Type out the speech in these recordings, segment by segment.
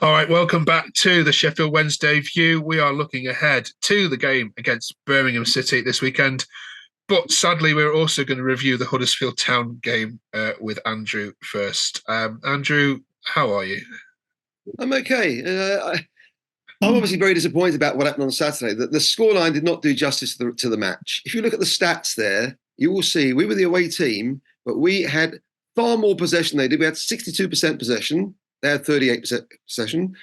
All right, welcome back to the Sheffield Wednesday View. We are looking ahead to the game against Birmingham City this weekend. But sadly, we're also going to review the Huddersfield Town game with Andrew first. Andrew, how are you? I'm okay. I'm obviously very disappointed about what happened on Saturday. The scoreline did not do justice to the match. If you look at the stats there, you will see we were the away team, but we had far more possession than they did. We had 62% possession. They had 38% possession.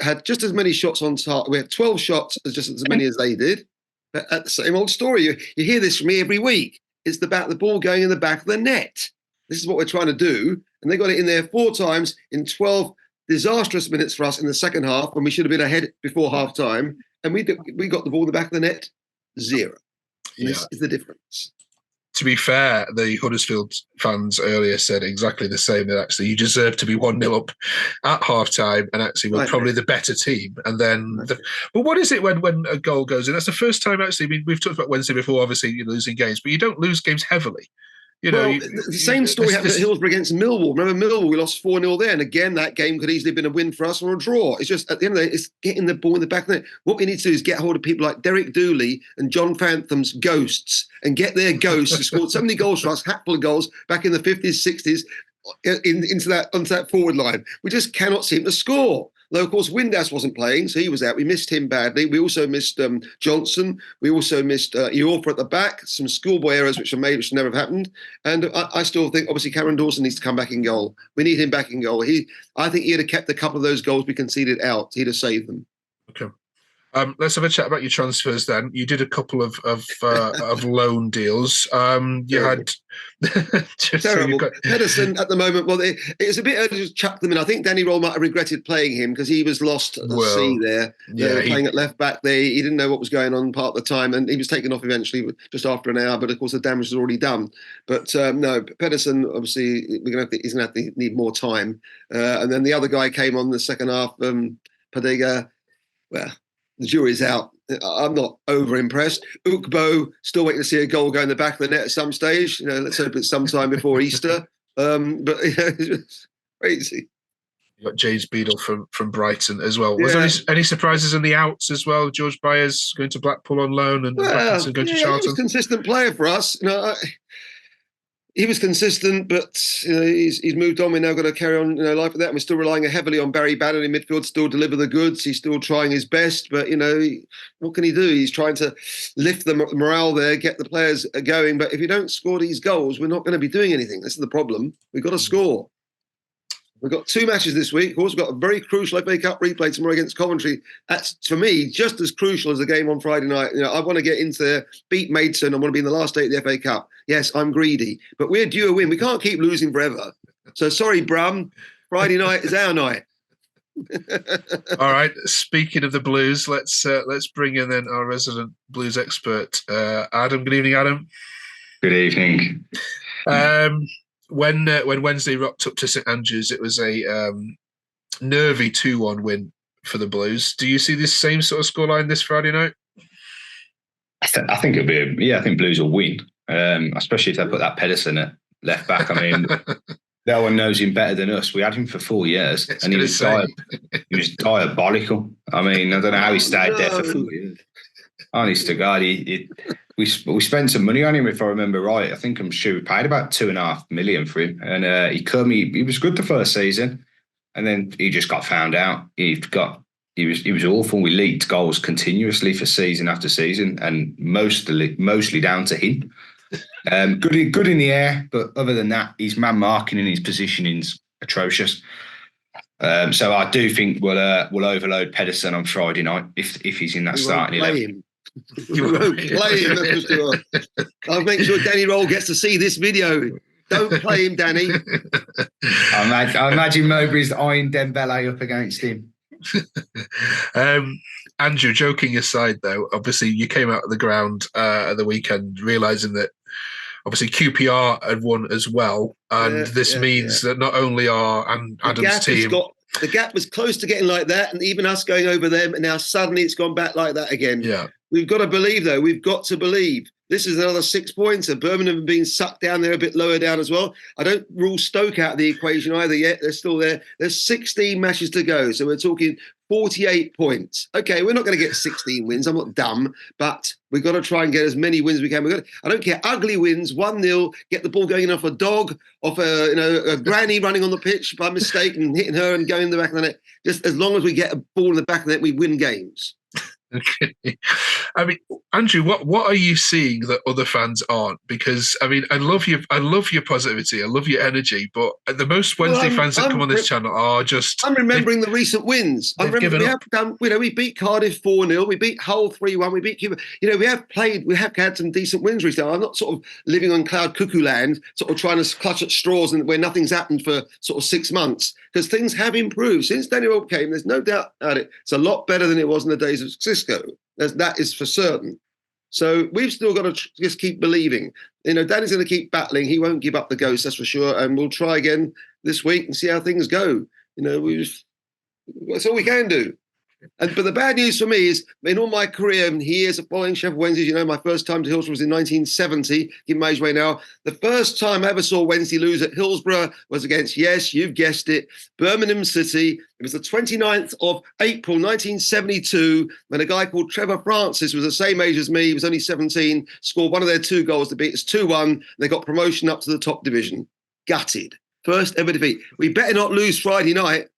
Had just as many shots on target. We had 12 shots, just as many as they did. But the same old story. You hear this from me every week. It's about the ball going in the back of the net. This is what we're trying to do. And they got it in there 4 times in 12 disastrous minutes for us in the second half when we should have been ahead before half time. And we got the ball in the back of the net, zero. And this is the difference. To be fair, the Huddersfield fans earlier said exactly the same, that actually you deserve to be 1-0 up at half-time and actually we're probably the better team. And then, but what is it when a goal goes in? That's the first time actually, I mean, we've talked about Wednesday before, obviously you're losing games, but you don't lose games heavily. The same story happened at Hillsborough against Millwall. Remember Millwall? We lost 4-0 there. And again, that game could easily have been a win for us or a draw. It's just, at the end of the day, it's getting the ball in the back of the net. What we need to do is get hold of people like Derek Dooley and John Fantham's ghosts and get their ghosts who scored so many goals for us, hatful of goals back in the 50s, 60s, onto that forward line. We just cannot seem to score. Though, of course, Windass wasn't playing, so he was out. We missed him badly. We also missed Johnson. We also missed Iorfa at the back. Some schoolboy errors which were made, which never have happened. And I still think, obviously, Cameron Dawson needs to come back in goal. We need him back in goal. I think he'd have kept a couple of those goals we conceded out. He'd have saved them. Okay. Let's have a chat about your transfers then. You did a couple of loan deals. You had terrible. Pedersen at the moment. Well, it was a bit early to chuck them in. I think Danny Roll might have regretted playing him because he was lost at the sea there. Yeah, playing at left back there. He didn't know what was going on part of the time, and he was taken off eventually just after an hour. But of course, the damage was already done. But no, Pedersen obviously he's going to have to need more time. And then the other guy came on the second half. Padega. Well, the jury's out. I'm not over impressed. Ukbo, still waiting to see a goal go in the back of the net at some stage. Let's hope it's sometime before Easter. But it's crazy. You got James Beadle from Brighton as well. Was there any surprises in the outs as well? George Byers going to Blackpool on loan and Atkinson going to Charlton. He was a consistent player for us. He was consistent, but he's moved on. We're now going to carry on life with that. And we're still relying heavily on Barry Bannon in midfield to still deliver the goods. He's still trying his best, but what can he do? He's trying to lift the morale there, get the players going. But if you don't score these goals, we're not going to be doing anything. This is the problem. We've got to score. We've got 2 matches this week. Of course, we've got a very crucial FA Cup replay tomorrow against Coventry. That's, for me, just as crucial as the game on Friday night. I want to get into there, beat Maidstone. I want to be in the last 8 of the FA Cup. Yes, I'm greedy. But we're due a win. We can't keep losing forever. So sorry, Brum. Friday night is our night. All right. Speaking of the Blues, let's bring in then our resident Blues expert, Adam. Good evening, Adam. Good evening. When Wednesday rocked up to St Andrews, it was a nervy 2-1 win for the Blues. Do you see this same sort of scoreline this Friday night? I think it'll be I think Blues will win, especially if they put that Pedersen at left back. I mean, no one knows him better than us. We had him for 4 years, and he was diabolical. I mean, I don't know how he stayed there for 4 years. Honest to God, we spent some money on him, if I remember right. I think I'm sure we paid about $2.5 million for him, and he was good the first season, and then he just got found out. He was awful. We leaked goals continuously for season after season, and mostly down to him. Good in the air, but other than that, his man marking and his positioning's atrocious. So I do think we'll overload Pedersen on Friday night if he's in that starting 11. You won't play him, that's for sure. I'll make sure Danny Roll gets to see this video. Don't play him, Danny. I imagine Mowbray's eyeing Dembele up against him. Andrew, joking aside, though, obviously you came out of the ground at the weekend realising that obviously QPR had won as well, and this means that not only are Adam's team... The gap was close to getting like that, and even us going over them, and now suddenly it's gone back like that again. Yeah. We've got to believe, though. We've got to believe. This is another 6 points, and Birmingham have been sucked down there a bit lower down as well. I don't rule Stoke out of the equation either yet. They're still there. There's 16 matches to go, so we're talking 48 points. Okay, we're not going to get 16 wins. I'm not dumb, but we've got to try and get as many wins as we can. I don't care. Ugly wins, 1-0, get the ball going off a dog, off a granny running on the pitch by mistake and hitting her and going in the back of the net. Just as long as we get a ball in the back of the net, we win games. Okay. I mean, Andrew, what are you seeing that other fans aren't? Because I mean, I love your positivity, I love your energy, but the most Wednesday fans that come on this channel are just. I'm remembering the recent wins. I remember we have done. We beat Cardiff 4-0, we beat Hull 3-1, we beat Cuba. We have had some decent wins recently. I'm not sort of living on cloud cuckoo land, sort of trying to clutch at straws and where nothing's happened for sort of 6 months, because things have improved since Daniel came. There's no doubt about it. It's a lot better than it was in the days of Cisco. That is for certain. So we've still got to just keep believing. Danny's going to keep battling. He won't give up the ghost, that's for sure. And we'll try again this week and see how things go. That's all we can do. But the bad news for me is, in all my career and years of following Sheffield Wednesdays, my first time to Hillsborough was in 1970, give my age away now. The first time I ever saw Wednesday lose at Hillsborough was against, yes, you've guessed it, Birmingham City. It was the 29th of April, 1972, when a guy called Trevor Francis, who was the same age as me, he was only 17, scored one of their 2 goals to beat us 2-1. They got promotion up to the top division. Gutted. First ever defeat. We better not lose Friday night.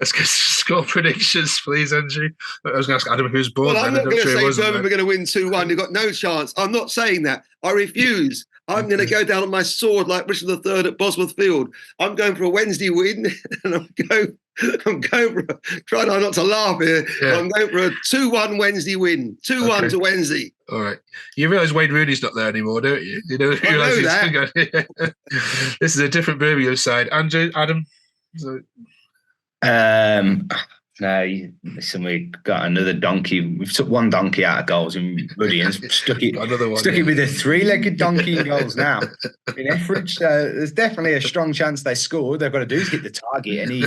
Let's get score predictions, please, Andrew. I was going to ask Adam who's born. Well, I'm not going to say Birmingham are going to win 2-1. You've got no chance. I'm not saying that. I refuse. I'm going to go down on my sword like Richard III at Bosworth Field. I'm going for a Wednesday win, and I'm going for try not to laugh here. Yeah. I'm going for a 2-1 Wednesday win. 2-1 to Wednesday. All right. You realise Wayne Rooney's not there anymore, don't you? I know that. This is a different Birmingham side. Andrew, Adam. No, listen, we got another donkey. We've took one donkey out of goals in Ruddy and stuck it with a 3-legged donkey in goals now in Etheridge. So there's definitely a strong chance they score. They've got to do is hit the target, and he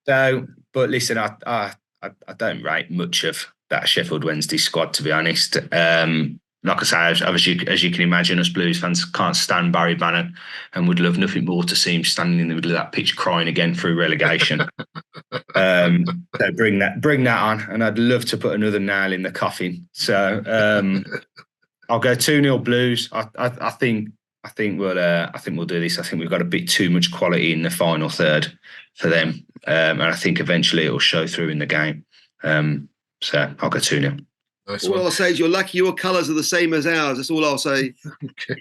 So, but listen, I don't rate much of that Sheffield Wednesday squad, to be honest. Like I say, as you can imagine, us Blues fans can't stand Barry Bannon and would love nothing more to see him standing in the middle of that pitch crying again through relegation. So bring that on, and I'd love to put another nail in the coffin. So I'll go 2-0 Blues. I think we'll do this. I think we've got a bit too much quality in the final third for them, and I think eventually it will show through in the game. So I'll go 2-0. Nice all I'll say is you're lucky your colours are the same as ours. That's all I'll say. Okay.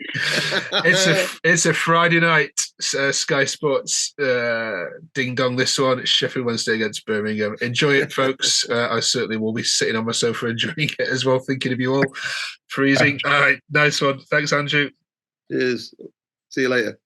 It's a Friday night Sky Sports ding dong. This one, it's Sheffield Wednesday against Birmingham. Enjoy it, folks. I certainly will be sitting on my sofa enjoying it as well, thinking of you all. Freezing. All right, nice one. Thanks, Andrew. Cheers. See you later.